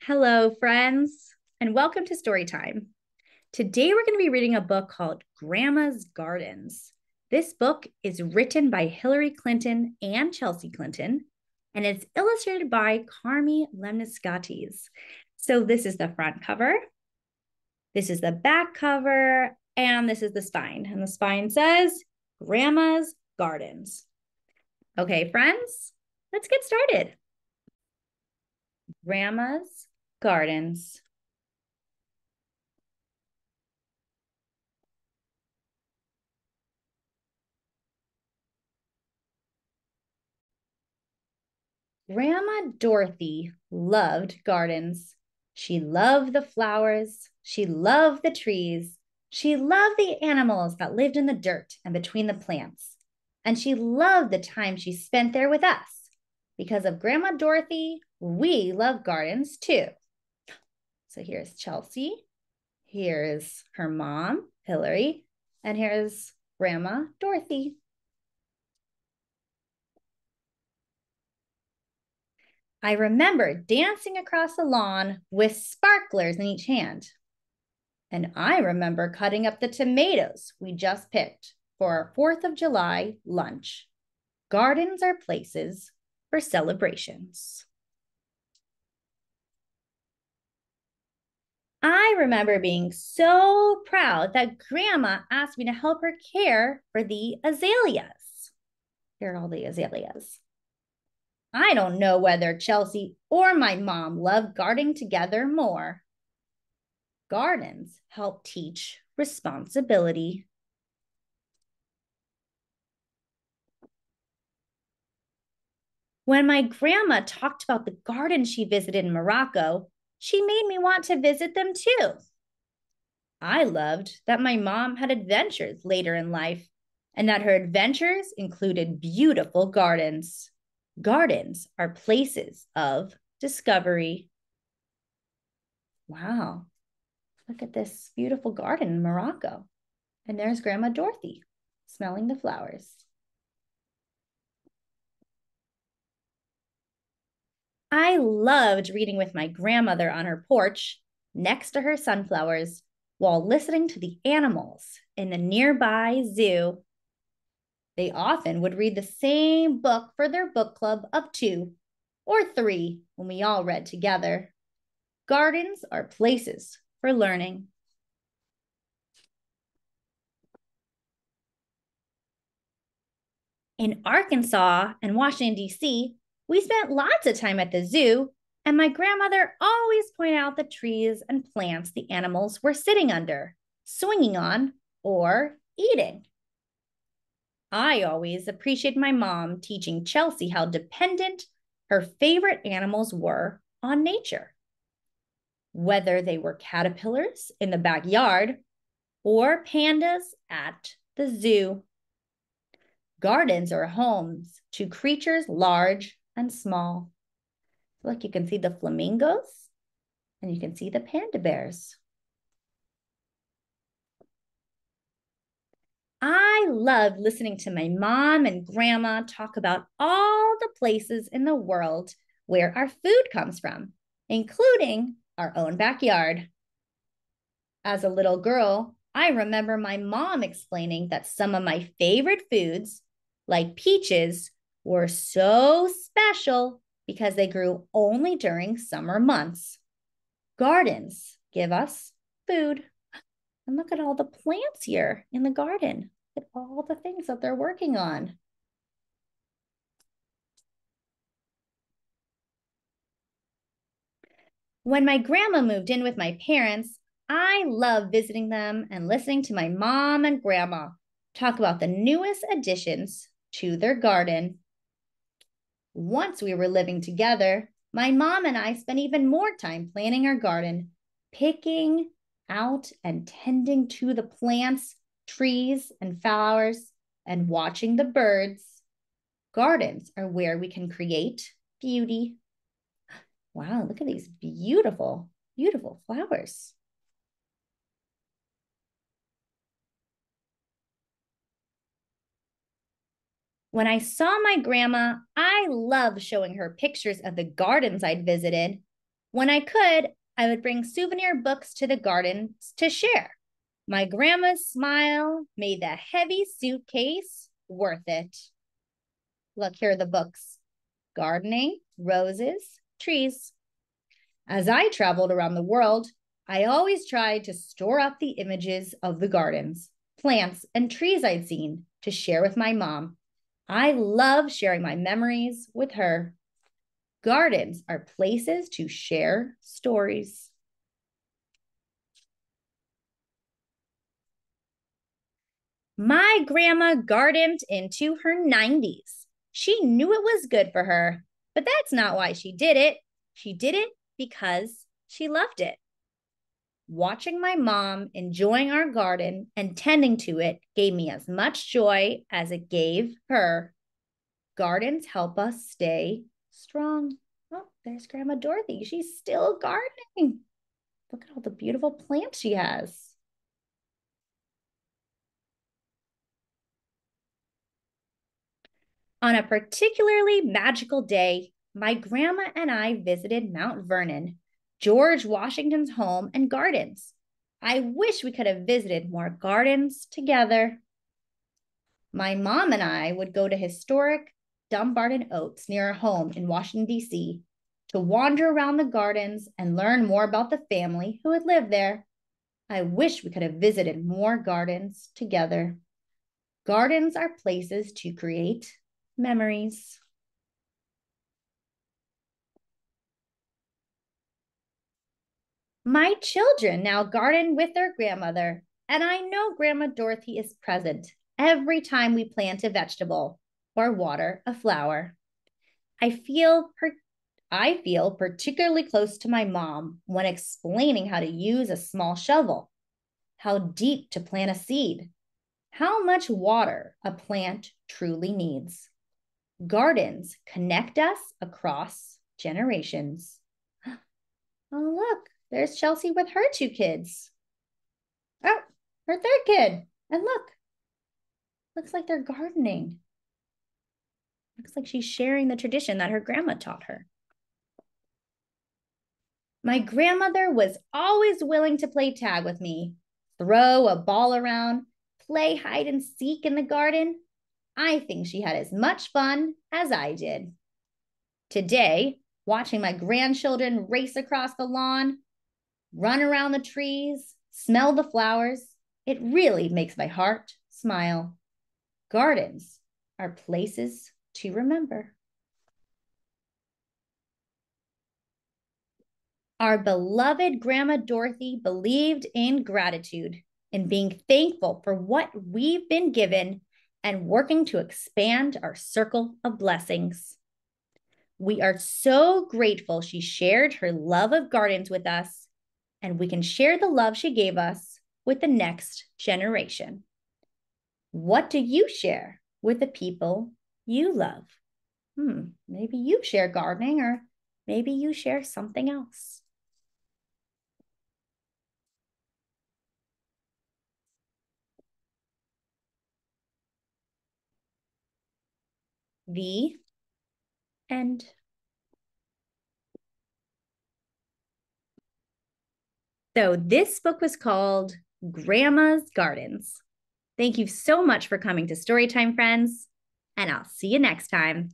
Hello, friends, and welcome to Storytime. Today, we're going to be reading a book called Grandma's Gardens. This book is written by Hillary Clinton and Chelsea Clinton, and it's illustrated by Carme Lemniscates. So this is the front cover, this is the back cover, and this is the spine. And the spine says, Grandma's Gardens. Okay, friends, let's get started. Grandma's Gardens. Grandma Dorothy loved gardens. She loved the flowers. She loved the trees. She loved the animals that lived in the dirt and between the plants. And she loved the time she spent there with us. Because of Grandma Dorothy, we love gardens too. So here's Chelsea. Here's her mom, Hillary. And here's Grandma Dorothy. I remember dancing across the lawn with sparklers in each hand. And I remember cutting up the tomatoes we just picked for our 4th of July lunch. Gardens are places for celebrations. I remember being so proud that Grandma asked me to help her care for the azaleas. Here are all the azaleas. I don't know whether Chelsea or my mom love gardening together more. Gardens help teach responsibility. When my grandma talked about the gardens she visited in Morocco, she made me want to visit them too. I loved that my mom had adventures later in life and that her adventures included beautiful gardens. Gardens are places of discovery. Wow, look at this beautiful garden in Morocco. And there's Grandma Dorothy smelling the flowers. I loved reading with my grandmother on her porch next to her sunflowers while listening to the animals in the nearby zoo. They often would read the same book for their book club of 2 or 3 when we all read together. Gardens are places for learning. In Arkansas and Washington, D.C., we spent lots of time at the zoo, and my grandmother always pointed out the trees and plants the animals were sitting under, swinging on, or eating. I always appreciated my mom teaching Chelsea how dependent her favorite animals were on nature. Whether they were caterpillars in the backyard or pandas at the zoo. Gardens are homes to creatures large and small. Look, you can see the flamingos and you can see the panda bears. I loved listening to my mom and grandma talk about all the places in the world where our food comes from, including our own backyard. As a little girl, I remember my mom explaining that some of my favorite foods, like peaches, were so special because they grew only during summer months. Gardens give us food. And look at all the plants here in the garden. Look at all the things that they're working on. When my grandma moved in with my parents, I loved visiting them and listening to my mom and grandma talk about the newest additions to their garden. Once we were living together, my mom and I spent even more time planning our garden, picking out and tending to the plants, trees, and flowers, and watching the birds. Gardens are where we can create beauty. Wow, look at these beautiful, beautiful flowers. When I saw my grandma, I loved showing her pictures of the gardens I'd visited. When I could, I would bring souvenir books to the gardens to share. My grandma's smile made the heavy suitcase worth it. Look, here are the books: gardening, roses, trees. As I traveled around the world, I always tried to store up the images of the gardens, plants, and trees I'd seen to share with my mom. I love sharing my memories with her. Gardens are places to share stories. My grandma gardened into her 90s. She knew it was good for her, but that's not why she did it. She did it because she loved it. Watching my mom enjoying our garden and tending to it gave me as much joy as it gave her. Gardens help us stay strong. Oh, there's Grandma Dorothy. She's still gardening. Look at all the beautiful plants she has. On a particularly magical day, my grandma and I visited Mount Vernon, George Washington's home and gardens. I wish we could have visited more gardens together. My mom and I would go to historic Dumbarton Oaks near our home in Washington, D.C., to wander around the gardens and learn more about the family who had lived there. I wish we could have visited more gardens together. Gardens are places to create memories. My children now garden with their grandmother, and I know Grandma Dorothy is present every time we plant a vegetable or water a flower. I feel particularly close to my mom when explaining how to use a small shovel, how deep to plant a seed, how much water a plant truly needs. Gardens connect us across generations. Oh, look, there's Chelsea with her two kids. Oh, her third kid. And look, looks like they're gardening. Looks like she's sharing the tradition that her grandma taught her. My grandmother was always willing to play tag with me, throw a ball around, play hide and seek in the garden. I think she had as much fun as I did. Today, watching my grandchildren race across the lawn, run around the trees, smell the flowers, it really makes my heart smile. Gardens are places to remember. Our beloved Grandma Dorothy believed in gratitude, in being thankful for what we've been given and working to expand our circle of blessings. We are so grateful she shared her love of gardens with us, and we can share the love she gave us with the next generation. What do you share with the people you love? Maybe you share gardening, or maybe you share something else. The end. So this book was called Grandma's Gardens. Thank you so much for coming to Storytime, friends, and I'll see you next time.